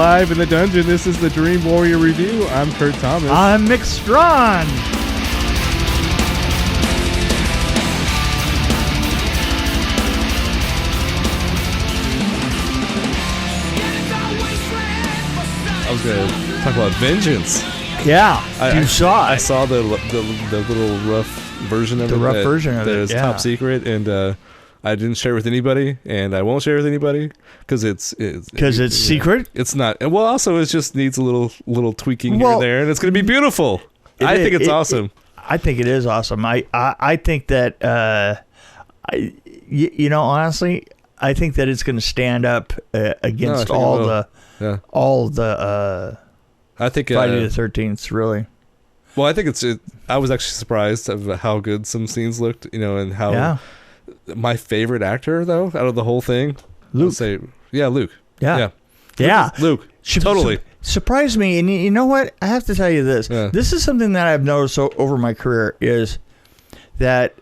live in the dungeon. This is the Dream Warrior Review. I'm Kurt Thomas. I'm Miq Strawn. I was going to talk about Vengeance. Yeah, you saw it. I saw the little rough version of it. The rough version of it, that is yeah. top secret, and I didn't share it with anybody, and I won't share it with anybody because it's secret. It's not. Well, also it just needs a little tweaking here and there, and it's going to be beautiful. I think it's awesome. I think it is awesome. I think that honestly, I think that it's going to stand up against all the I think Friday the 13th. Really. Well, I think I was actually surprised of how good some scenes looked, and how. Yeah. My favorite actor, though, out of the whole thing, Luke. Luke. Yeah. Luke. Totally. Surprised me. And you know what? I have to tell you this. Yeah. This is something that I've noticed over my career is that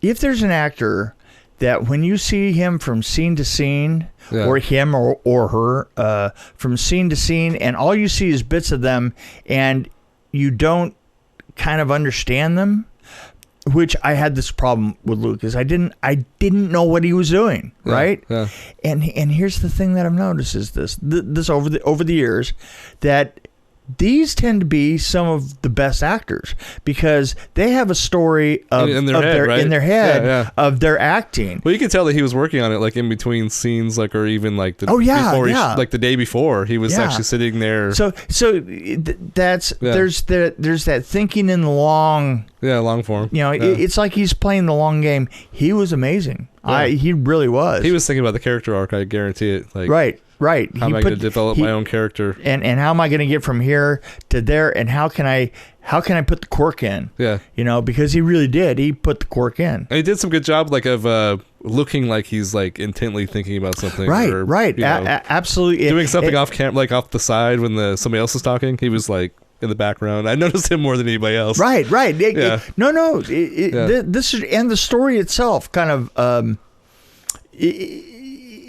if there's an actor that when you see him from scene to scene, or him or her, from scene to scene, and all you see is bits of them, and you don't kind of understand them, which I had this problem with Luke, is I didn't know what he was doing, right? Yeah. And here's the thing that I've noticed is this over the years, that these tend to be some of the best actors because they have a story in their head of their acting. Well, you can tell that he was working on it like in between scenes, like or even like the like the day before he was actually sitting there. So there's that thinking in the long form. It's like he's playing the long game. He was amazing. Yeah. He really was. He was thinking about the character arc. I guarantee it. Like right. How am I going to develop my own character? And how am I going to get from here to there? And how can I put the quirk in? Yeah. Because he really did. He put the quirk in. And he did some good job, like of looking like he's like intently thinking about something. Right. Absolutely. Doing something off camera, like off the side when somebody else is talking. He was like in the background. I noticed him more than anybody else. Right. This is, and the story itself kind of.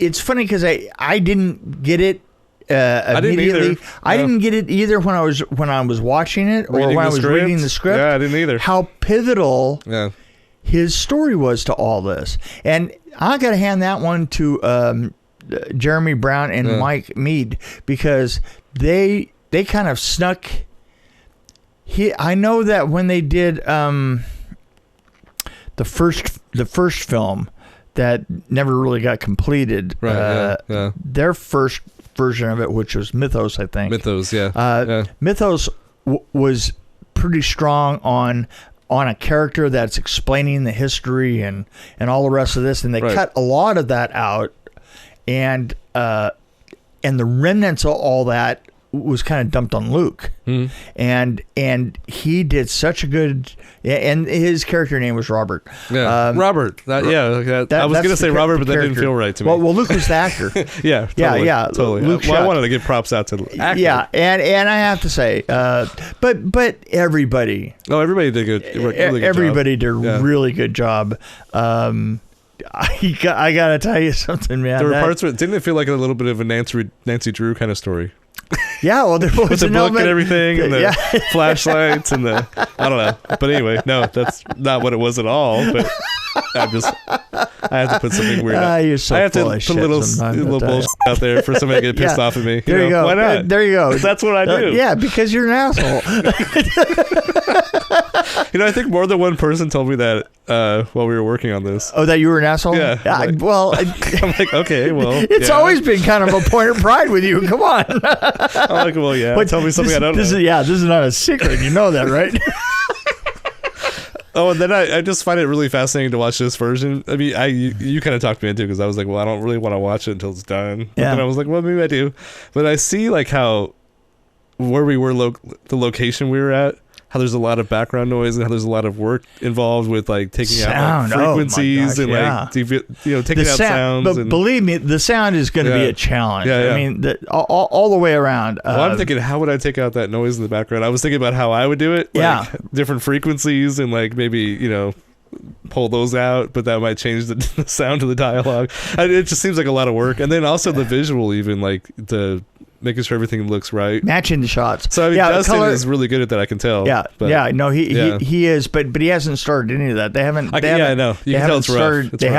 It's funny because I didn't get it immediately. I didn't get it either when I was watching it or when I was reading the script. Yeah, I didn't either. How pivotal his story was to all this, and I got to hand that one to Jeremy Brown and Mike Mead because they kind of snuck. I know that when they did the first film that never really got completed. Their first version of it, which was Mythos, I think. Mythos, Mythos was pretty strong on a character that's explaining the history and all the rest of this, and they cut a lot of that out, and the remnants of all that was kind of dumped on Luke, and he did such a good. And his character name was Robert. Yeah, Robert. I was going to say Robert, but that didn't feel right to me. Well, Luke was the actor. Totally. I wanted to give props out to the actor. Yeah, and I have to say, but everybody. Oh, everybody did really good everybody job. Did a really good job. I got to tell you something, man. There were parts where didn't it feel like a little bit of a Nancy Drew kind of story? Yeah, well, there was with the book and everything, and the flashlights, and the I don't know. But anyway, no, that's not what it was at all. But I have to put something weird. You're so I have to put a little bullshit out there for somebody to get pissed off at me. There you go. Why not? There you go. That's what I do. Yeah, because you're an asshole. I think more than one person told me that while we were working on this. Oh, that you were an asshole? Yeah. I'm like, okay, well. It's always been kind of a point of pride with you. Come on. I'm like, well, yeah. But tell me something I don't know. This is not a secret. You know that, right? Oh, and then I just find it really fascinating to watch this version. I mean, you kind of talked me into it because I was like, well, I don't really want to watch it until it's done. Yeah. And I was like, well, maybe I do. But I see like how where we were, the location we were at, how there's a lot of background noise and how there's a lot of work involved with like taking out like, frequencies and like taking out sounds. But and, believe me, the sound is going to be a challenge. I mean, all the way around. Well, I'm thinking, how would I take out that noise in the background? I was thinking about how I would do it. Like, different frequencies and like maybe pull those out, but that might change the sound of the dialogue. It just seems like a lot of work. And then also the visual, even like the making sure everything looks right, matching the shots. So I mean, Dustin is really good at that. I can tell. Yeah, but, no, he is, but he hasn't started any of that. They haven't. I know. You can tell it's rough. They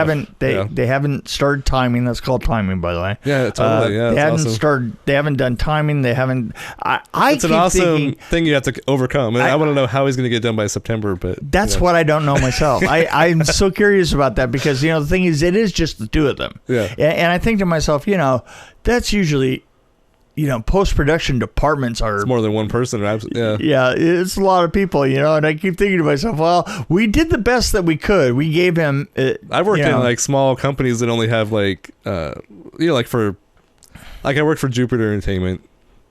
haven't started timing. That's called timing, by the way. Yeah, totally. They haven't started. They haven't done timing. They haven't. It's an awesome thing you have to overcome. I want to know how he's going to get done by September, but that's what I don't know myself. I'm so curious about that because the thing is, it is just the two of them. Yeah, and I think to myself, that's usually. Post-production departments are... It's more than one person. Yeah, it's a lot of people, and I keep thinking to myself, well, we did the best that we could. We gave him... I've worked in, like, small companies that only have, like, like for... Like, I worked for Jupiter Entertainment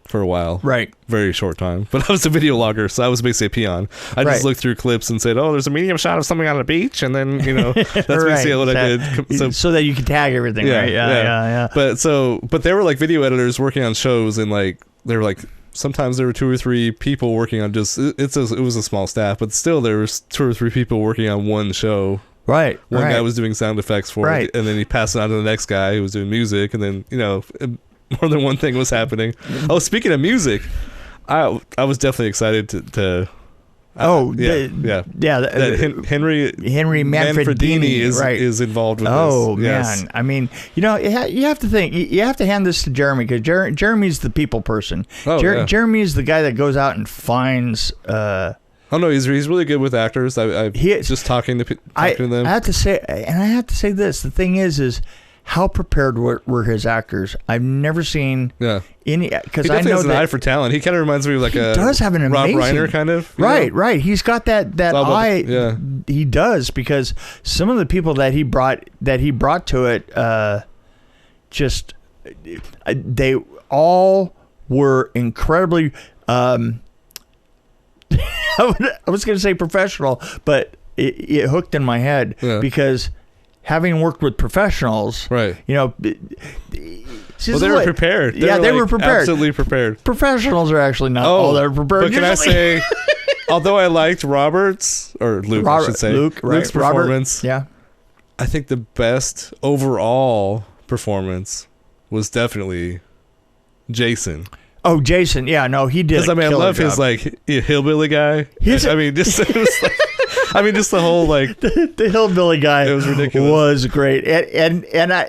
for a while. Right. Very short time. But I was a video logger, so I was basically a peon. I just looked through clips and said, oh, there's a medium shot of something on a beach, and then, that's basically what I did. So that you can tag everything, right? Yeah. But they were, like, video editors working on shows, and, like, they were, like... Sometimes there were 2 or 3 people working on just... It was a small staff, but still there was 2 or 3 people working on one show. Right. One guy was doing sound effects for it, and then he passed it on to the next guy who was doing music, and then, more than one thing was happening. Oh, speaking of music, I was definitely excited to Henry Manfredini is involved with this. Oh man, I mean, you have to think. You have to hand this to Jeremy because Jeremy's the people person. Jeremy's the guy that goes out and finds. Oh no, he's really good with actors. Just talking to them. I have to say this. The thing is how prepared were his actors? I've never seen any because I know has an eye for talent. He kind of reminds me of like he does have an amazing Rob Reiner kind of. Right. He's got that eye. He does because some of the people that he brought to it, just they all were incredibly. I was going to say professional, but it hooked in my head because. Having worked with professionals, right? They were prepared. They were prepared. Absolutely prepared. Professionals are actually not all that prepared. But can I say, although I liked Luke's performance, I think the best overall performance was definitely Jason. Oh, Jason! Yeah, no, he did. Because I love his like hillbilly guy. Just the whole like the hillbilly guy. It was ridiculous. Was great, and got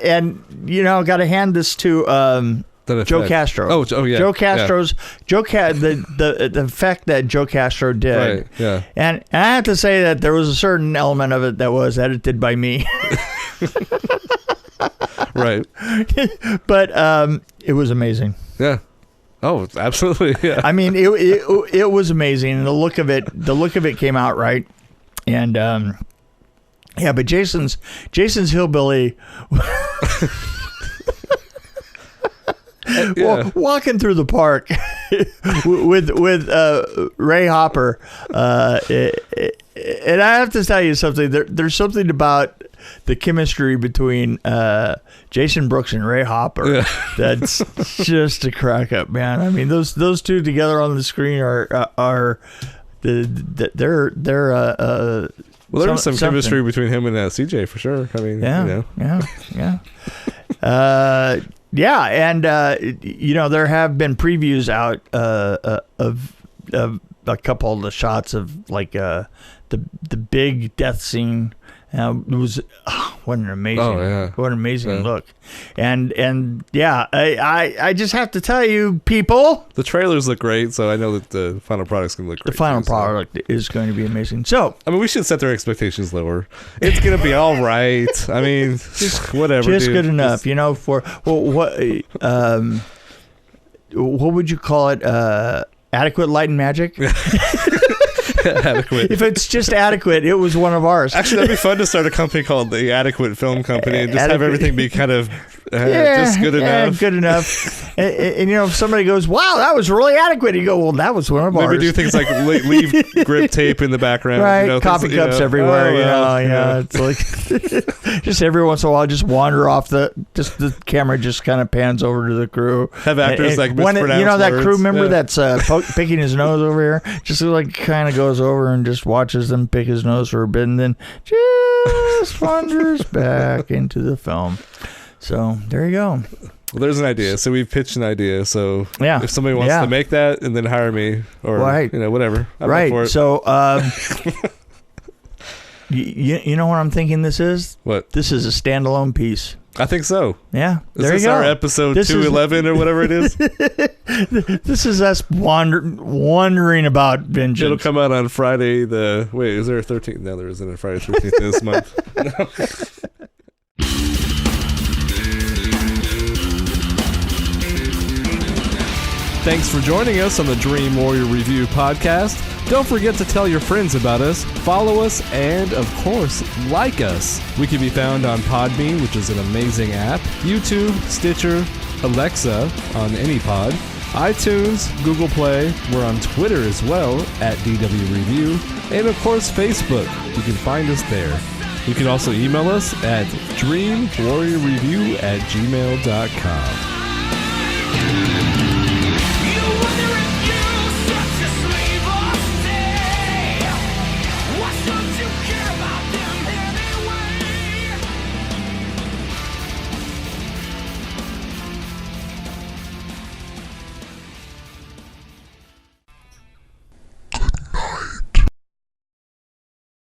to hand this to Joe Castro. Oh yeah, Joe Castro's the effect that Joe Castro did. Right. Yeah. And I have to say that there was a certain element of it that was edited by me. Right. But it was amazing. Yeah. Oh, absolutely. Yeah. I mean, it was amazing. And the look of it came out right. And but Jason's hillbilly walking through the park with Ray Hopper, and I have to tell you something. There's something about the chemistry between Jason Brooks and Ray Hopper that's just a crack up, man. I mean, those two together on the screen are they're well, there was some chemistry between him and CJ for sure. I mean, yeah. And there have been previews out of a couple of the shots of like the big death scene. It was what an amazing look, and I just have to tell you, people, the trailers look great, so I know that the final product's gonna look great. The final product is going to be amazing. So I mean, we should set their expectations lower. It's gonna be all right. I mean, just whatever, just good enough, for what would you call it? Adequate light and magic. Adequate. If it's just adequate, it was one of ours. Actually, that'd be fun to start a company called the Adequate Film Company and just have everything be kind of just good enough. Good enough. and if somebody goes, "Wow, that was really adequate," you go, "Well, that was one of ours." Maybe do things like leave grip tape in the background, right? Coffee cups everywhere. It's like just every once in a while, just wander off the camera, just kind of pans over to the crew. Have actors like mispronounce that words. crew member that's picking his nose over here, just like kind of goes over and just watches them pick his nose for a bit, and then just wanders back into the film. So there you go. Well, there's an idea. So we've pitched an idea. So if somebody wants to make that and then hire me or whatever, I'm up for it. So you know what I'm thinking this is? What? This is a standalone piece. I think so. Yeah. There you go. Our episode 211 or whatever it is? This is us wondering about vengeance. It'll come out on Friday wait, is there a 13th? No, there isn't a Friday 13th this month. Thanks for joining us on the Dream Warrior Review podcast. Don't forget to tell your friends about us, follow us, and, of course, like us. We can be found on Podbean, which is an amazing app, YouTube, Stitcher, Alexa on any pod, iTunes, Google Play. We're on Twitter as well, at DW Review, and, of course, Facebook. You can find us there. You can also email us at dreamwarriorreview@gmail.com.